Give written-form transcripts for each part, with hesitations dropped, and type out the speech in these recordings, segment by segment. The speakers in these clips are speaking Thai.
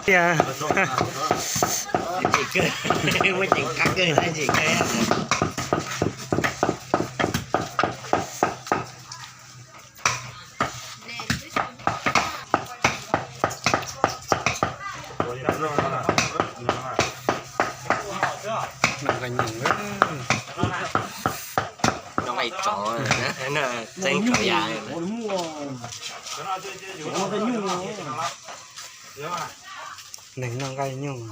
Dạ. Chị cười, mới chị cắt cười lại chị cười. Nó mày trỏ nó tên cậu già này nó gây nhung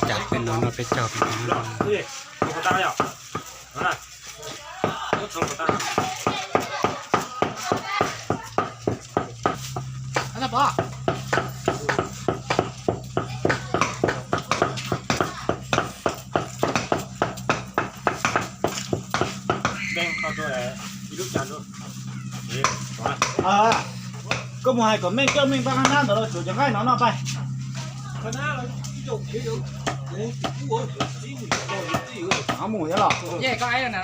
chặt bên nó phải chọc nó bỏ có một hai có mấy cái mình băng ăn rồi chủ chẳng ai nó bay áo mùi đó dạ có ấy rồi nè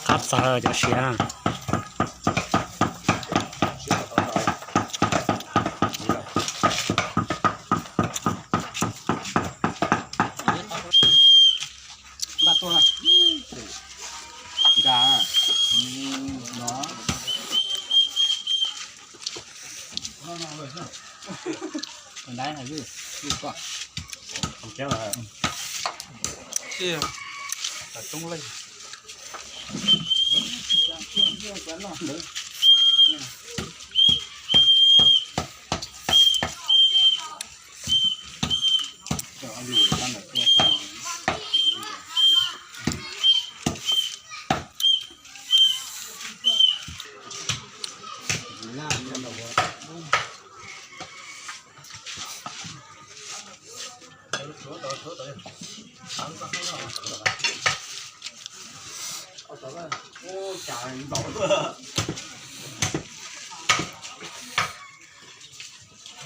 thắp sợ cho xe bắt tôi này gà nó còn đấy là gì quả không kéo là kia là tung lên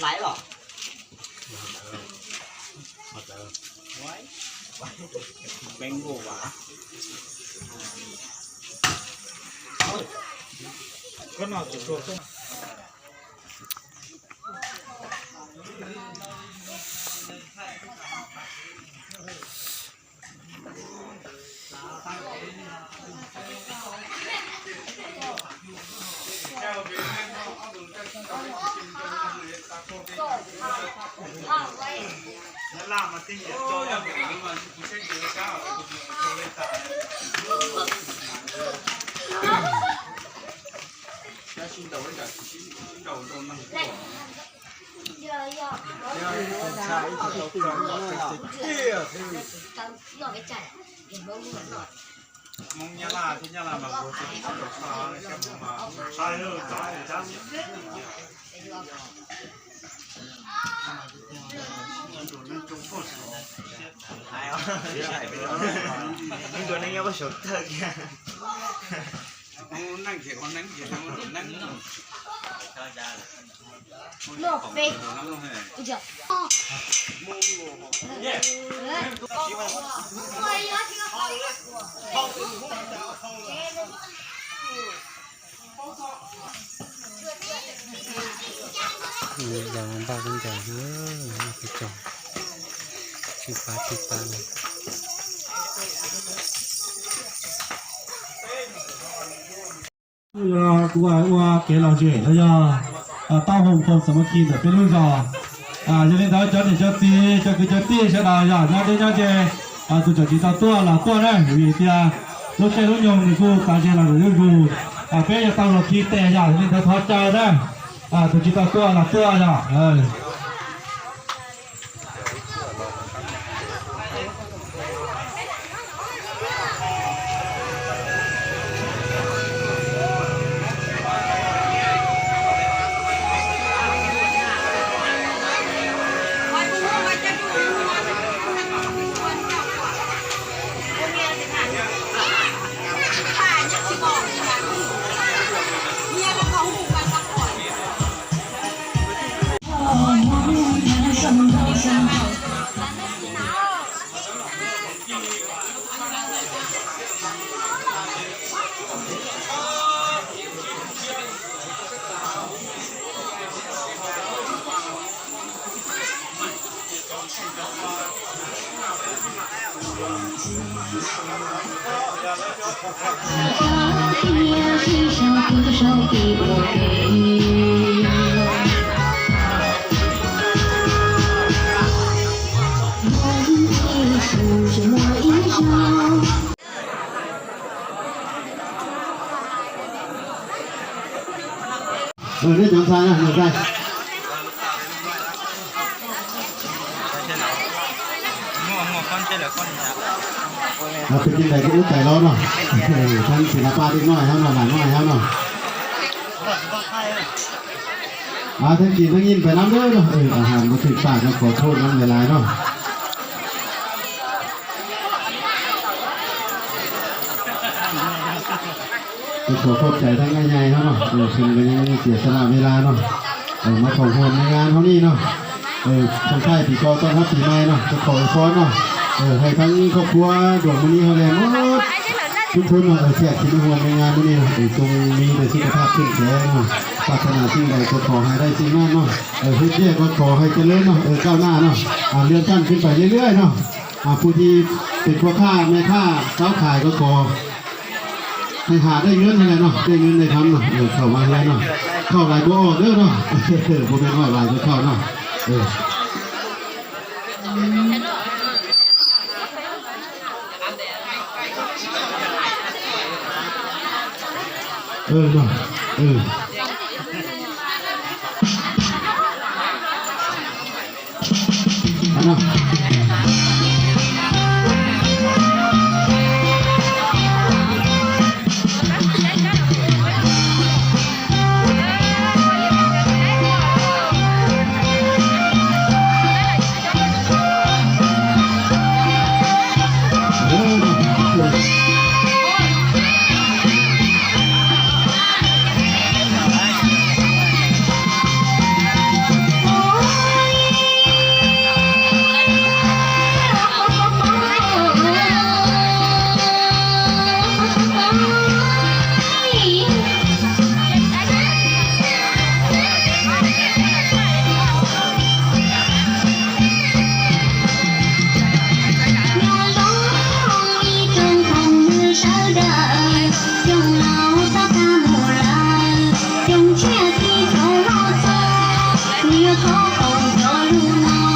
lái rồi bánh gỗ quả con nào chỉ thuộc không 蒙亚拉，天亚拉嘛，我是小茶，小木嘛，还有啥？นี่ตัวนี้ยังไม่สุดเท่ากี้นั่งเขียนนั่งเขียนนั่ง 落飞，不叫。Jangan bangun jangan kecil. Cipa nih. Qua给老姐，大家大红红什么气的，别乱搞这里头叫你叫爹，叫佢叫爹，先打下，人家就叫你到多了，多了，有一点，我这种用的是大家那个就是别要到了气带下，这里头他家的就知道多了这张餐啊，你看。เป็นยังไงก็รู้ใจเราเนาะท่านศิลปะนิดหน่อยครับหน่อยหน่อยครับเนาะทั้งกินทั้งยินไปน้ำเด้อเนาะอาหารมาถึงปากก็ขอโทษน้ำหลายๆเนาะขอโทษใจทั้งง่ายๆครับเนาะคุณก็ยังเสียสละเวลาเนาะมาของคนในงานเขานี่เนาะทางค่ายปีกอต้อนรับปีใหม่เนาะจะขอฟ้อนเนาะให้ทั้งครอบครัวดวงมื้อนี้เขาแรงหมดทุกคนเนาะแขกที่มาร่วมในงานมื้อนี้จงมีแต่สุขภาพเข้มแข็งเนาะปรารถนาสิ่งใดก็ขอให้ได้สิ่งนั้นเนาะเฮ็ดแย่ก็ขอให้เจริญเนาะก้าวหน้าเนาะเลื่อนขั้นขึ้นไปเรื่อยๆเนาะผู้ที่เป็นพ่อค้าแม่ค้าเจ้าขายก็ขอให้หาได้เงินอะไรเนาะได้เงินได้ทำเนาะเข้ามาแล้วเนาะเข้าหลายบ่อเด้อเนาะบ่เป็นว่าหลายก็เข้าเนาะเนาะเนาะ用切皮头老走，你有口红做路呢。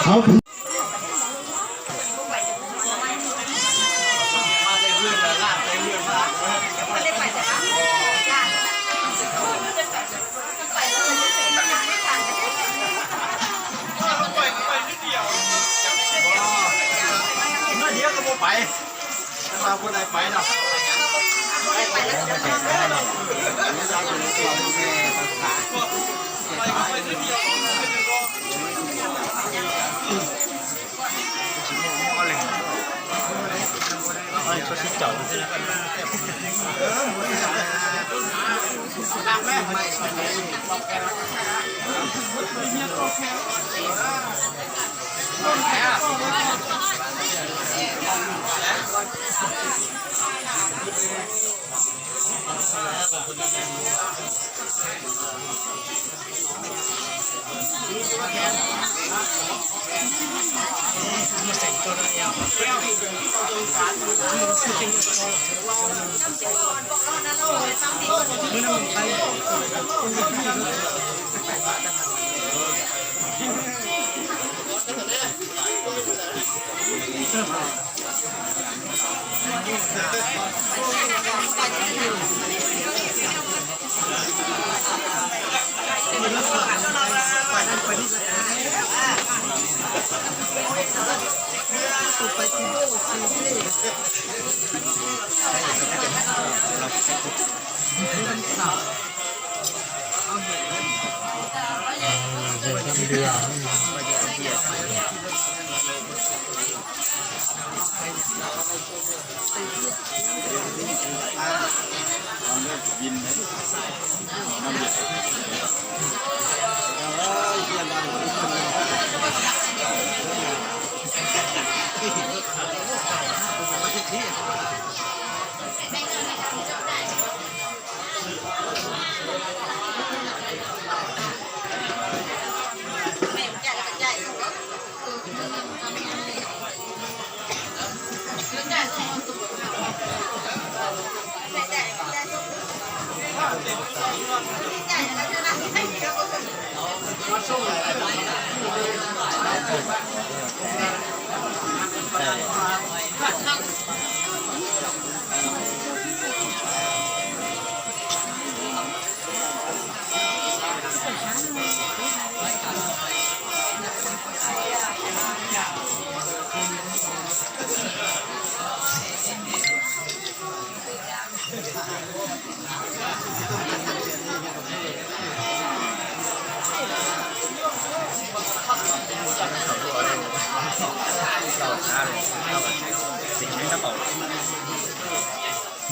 เอา เดี๋ยวก็ไปมาคนไหนไปเนาะ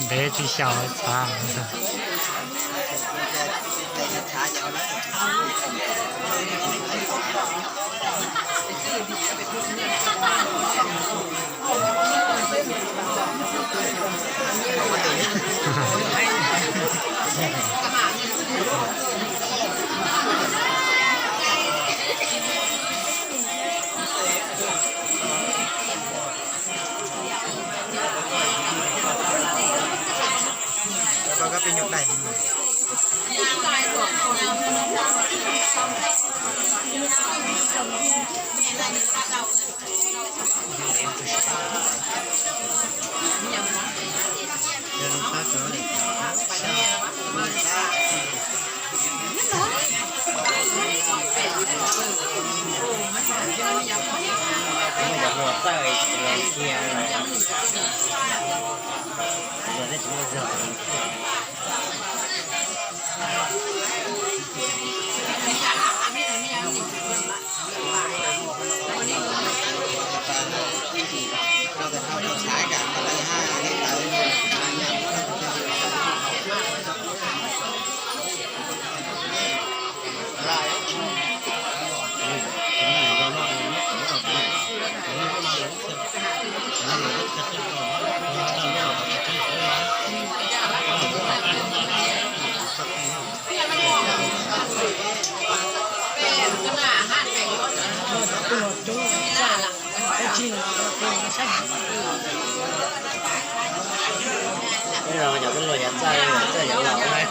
别去小茶。อยากหมดใจเลยเที่ยเลยเดี๋ยวได้จะไม่เจอ bây giờ giờ cái người nhận sai chơi nhận lậu này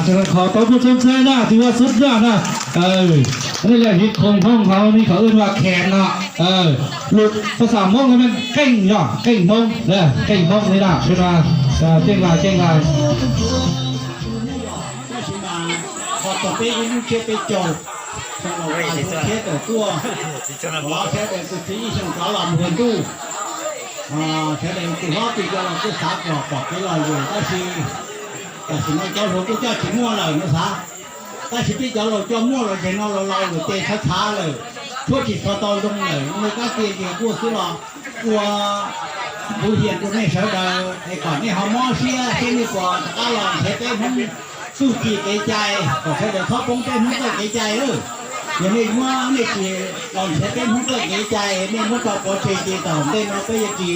จะขอต้อนรับชมเชยนะถือว่าสุดยอดนะนี่แหละฮิตของเขานี่เขาเรียกว่าแขนเนาะหลุดภาษามงมันเก่งย่อเก่งมงเนี่ยเก่งมงนี่นะใช่ไหมเก่งลายเก่งลาย พอต่อไปยังเชื่อไปจบสำหรับการเชื่อแต่ตัวเราเชื่อแต่สุดที่ช่างเขาหลับเงินตู้เชื่อแต่ตัวเขาปีก็เราก็ซักหลอกปอกไปลอยอยู่ก็คือแต่สิ่งที่เราก็จะถึงมั่วเลยนะซะแต่สิ่งที่เราจะมั่วเราจะนอนเราหรือเตะช้าๆเลยช่วยจิตพอตอนตรงไหนมันก็เตะเกี่ยวกับซื้อหรอกกลัวผู้เหี้ยนก็ไม่เชื่อได้ไอ้ก่อนนี่เขามั่วเชี่ยที่นี่ก่อนถ้าลองเทเต้ผมสู้จีเกใจก็ใช้เดี๋ยวเขาปงเต้นมันก็เกใจอย่างนี้มั่วนี่จีลองเทเต้นมันก็เกใจนี่มันก็ปวดจีต่อเต้นเราก็ยังจี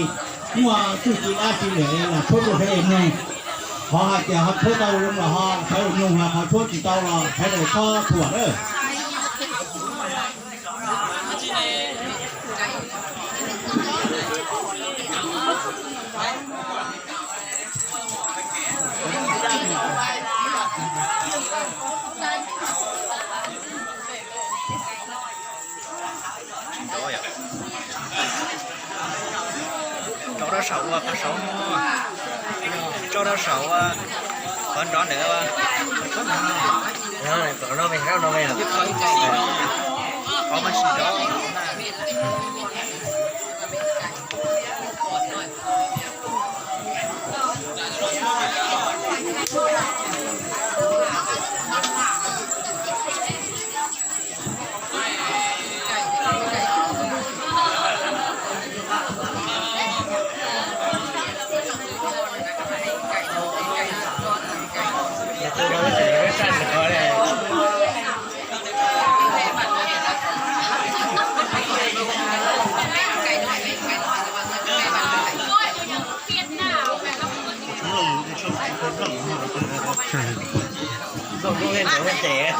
มั่วสู้จีอาจีเหลือนะช่วยตัวเองไงพอหากเขาช่วยเราลงมาห้องใช้ลงมาเขาช่วยจีเราใช้เดี๋ยวเขาถั่วcho nó sầu à, sầu cho nó sầu à, con đó nữa ba, nó mày kéo nó mày à, có mà xí đó. Không có lên nữa trẻ.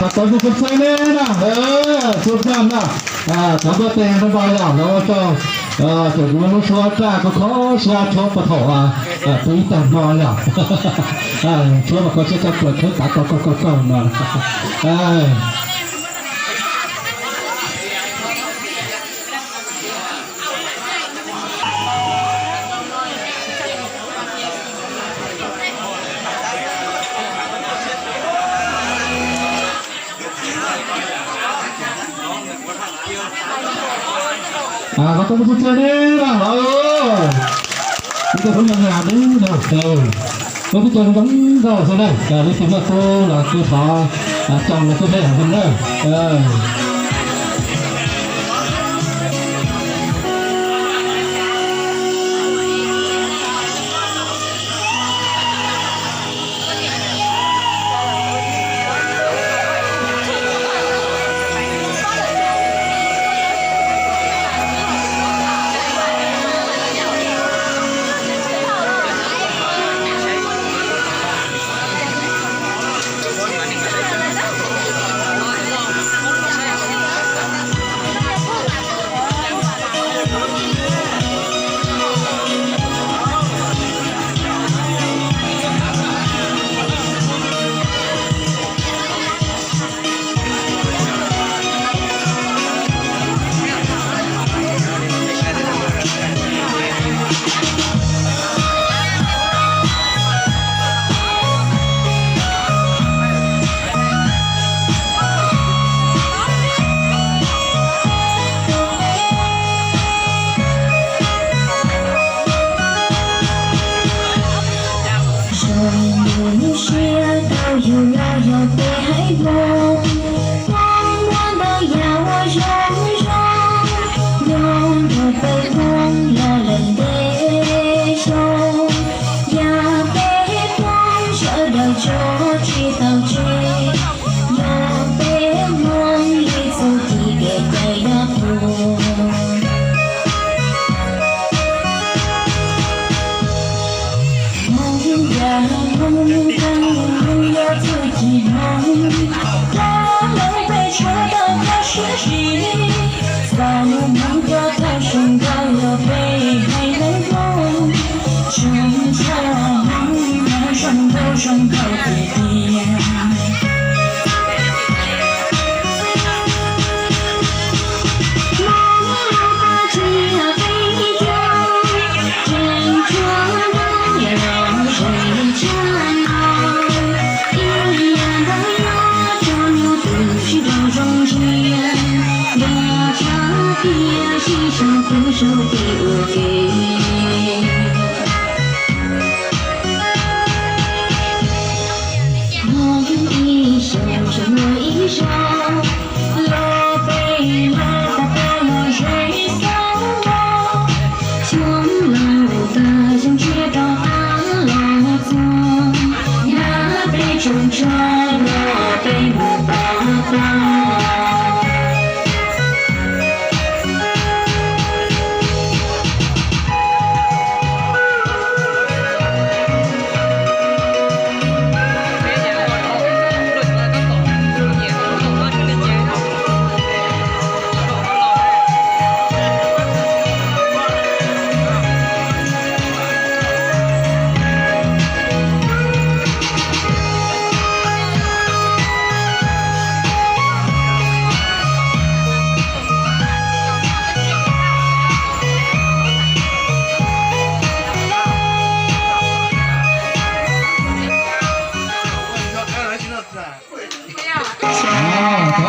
Tập tốn của phút xoay lên nè, suốt năm nè, cháu có tiền nó bao giảm nó cho, kiểu như nó xóa ra có khó xóa cho bật thổ túi tầm bao giảm, xóa mà có sẽ cho quật hết cả có mà, có tôi muốn chơi đấy là chúng tôi không nhận làm đấy rồi tôi biết chơi giống rồi sau đây với chúng là cô là cô phó chồng là cô phải làm vấn đề 他们被戳到他血洗，在我们的太深高了被黑人风，剩下你的伤口伤口点点。分手给我给，我一生什么一生，落杯落花破了谁送我？从楼大象却到阿罗宗，那杯中着落杯不报报。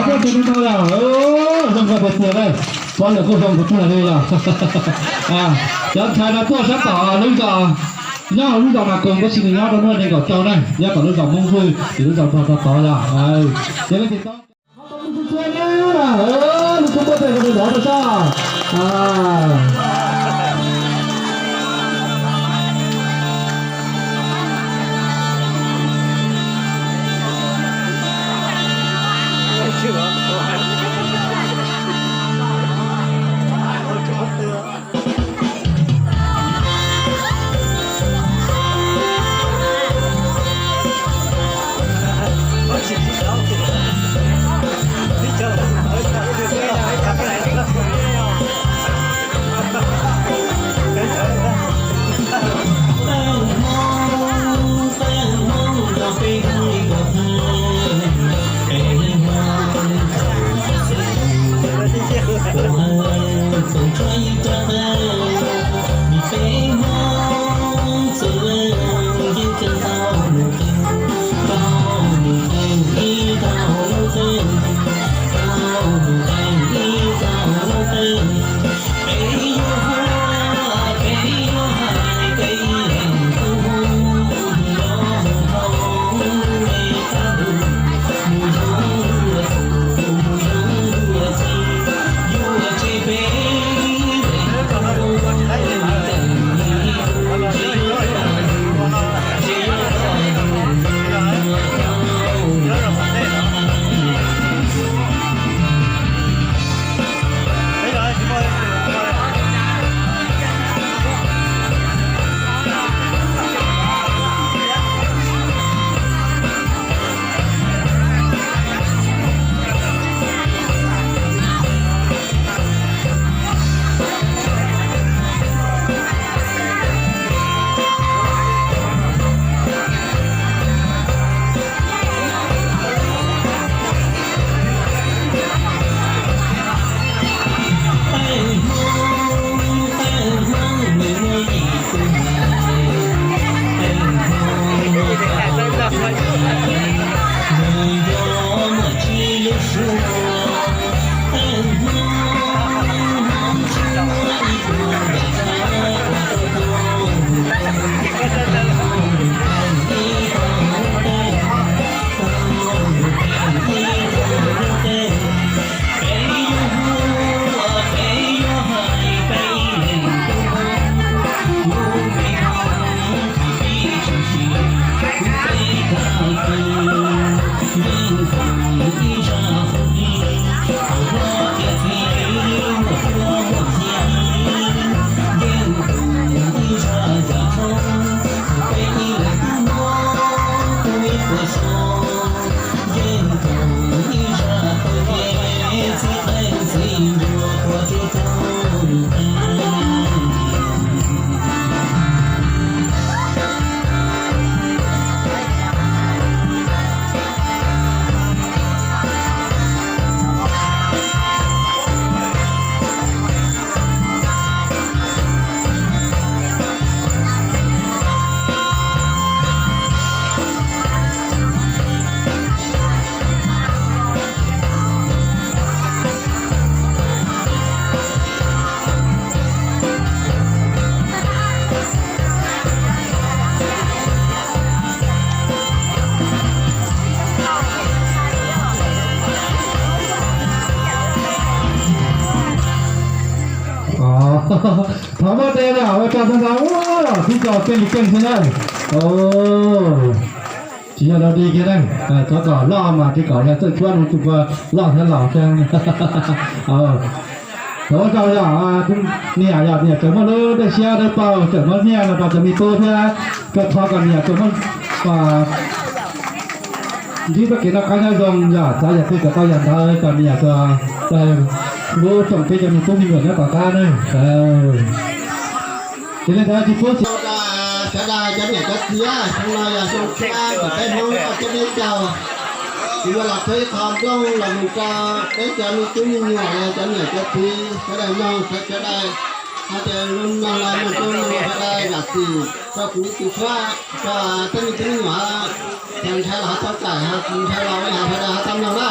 这边到了哦，这个不错嘞，完了过上不错嘞呀，啊，然后呢做啥搞那个，然后遇到那公不行，然后那个招呢，然后那个蒙会，有的找呀，哎，这个地方，好多不是这样的，你中国这个聊得上，啊。ถามว่าเตะเนี่ยว่าจะทำอะไรที่จอดเก่งเก่งใช่ไหมโอ้ที่เราดีกันได้ตัวก่อนล่อมาที่ก่อนเนี่ยตัวช่วยมันจุกว่าล่อแค่หล่อแค่เราจะอย่างเนี่ยอย่างเนี่ยจะมาเลือได้เชียร์ได้เปล่าจะมาเนี่ยเราจะมีตัวเท่าก็ทอกันเนี่ยจะมันที่ประเกศการยองอย่าสายอย่าที่กับก็อย่างไรกันเนี่ยจะแต่รู้จงที่จะมีตัวมีเหมือนกับต่อการเลยทีนี้ถ้าที่พูดจะได้จะเนี่ยจะเสียทำไมอย่าส่งข้าวแต่ห้องจะได้เจ้าที่ว่าเราเคยทำต้องเราจะได้จะมีตัวมีหน่วยจะเนี่ยจะทีจะได้น้องจะได้ถ้าจะรุ่นน้องเรามันต้องจะได้หลักสี่ก็คือติดว่าก็จะมีตัวมีหน่วยแทนใช้เราต้องจ่ายฮะคุณใช้เราไม่หาใช้เราทำยังไง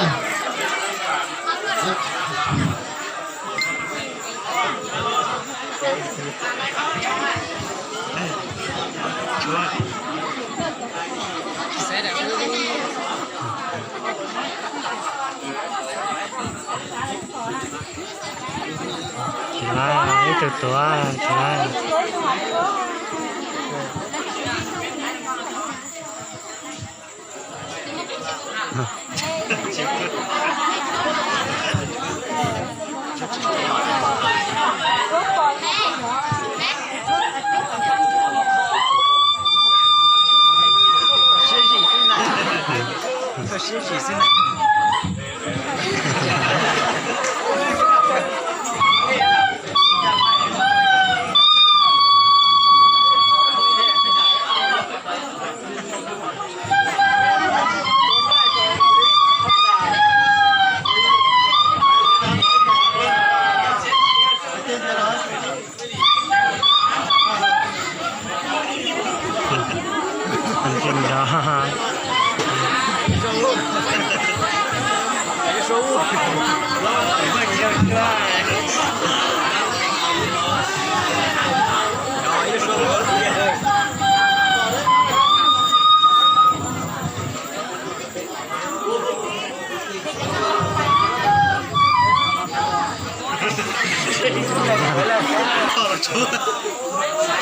นี่ตัวใช่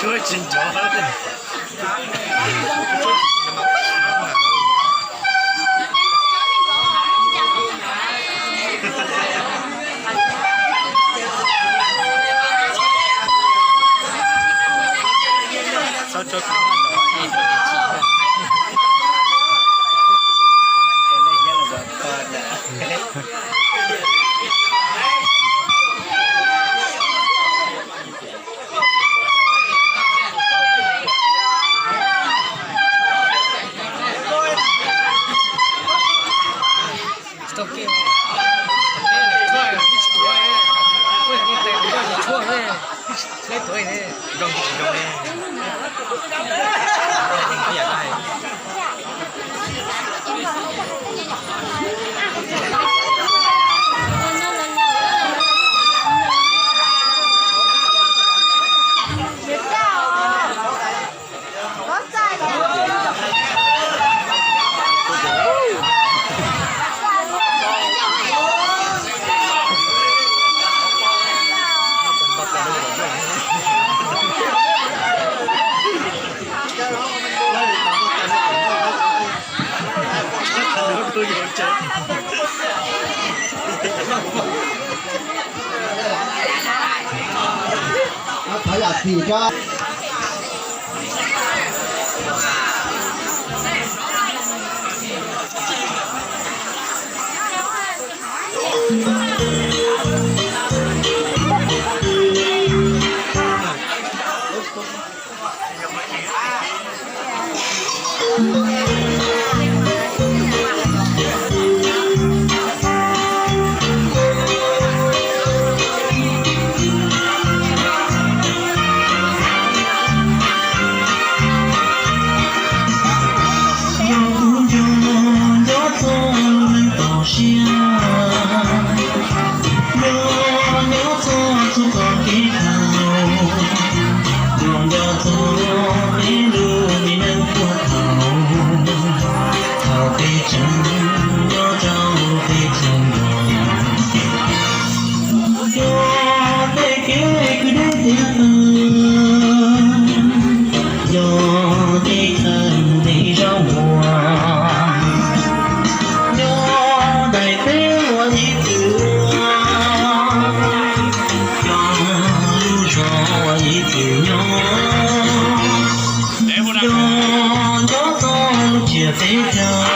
ช่วยจริงจัง เขาอยากขี่ก็ nhị từ nhau gió con chia tay nhau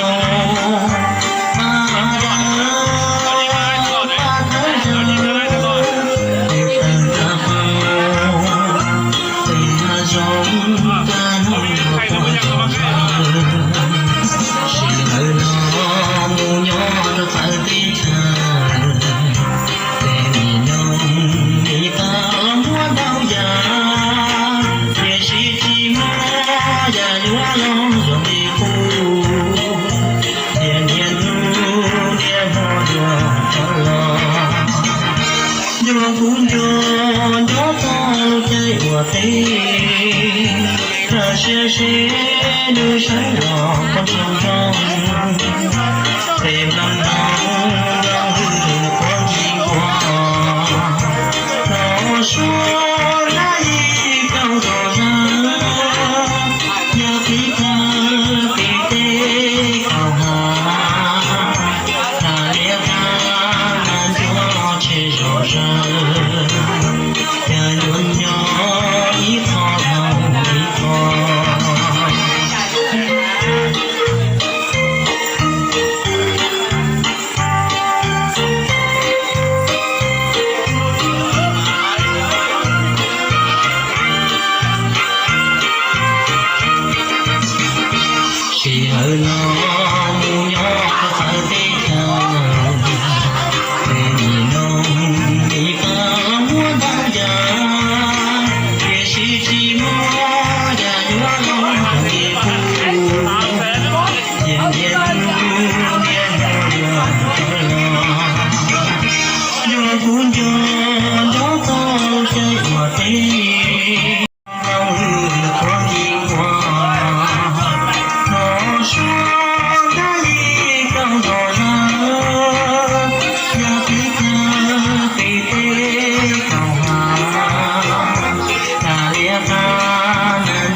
nơi sái đỏ con sông trong đêm năm nắng đang hương con chim hoa nó xuống lá cao đỏ ra nhớ tí tha tí tê cao hà ta lẽ ta nan chúa chế rõ ra nhà nhuận nhỏ ý thọ hồng ý thọ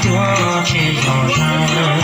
Chúa trên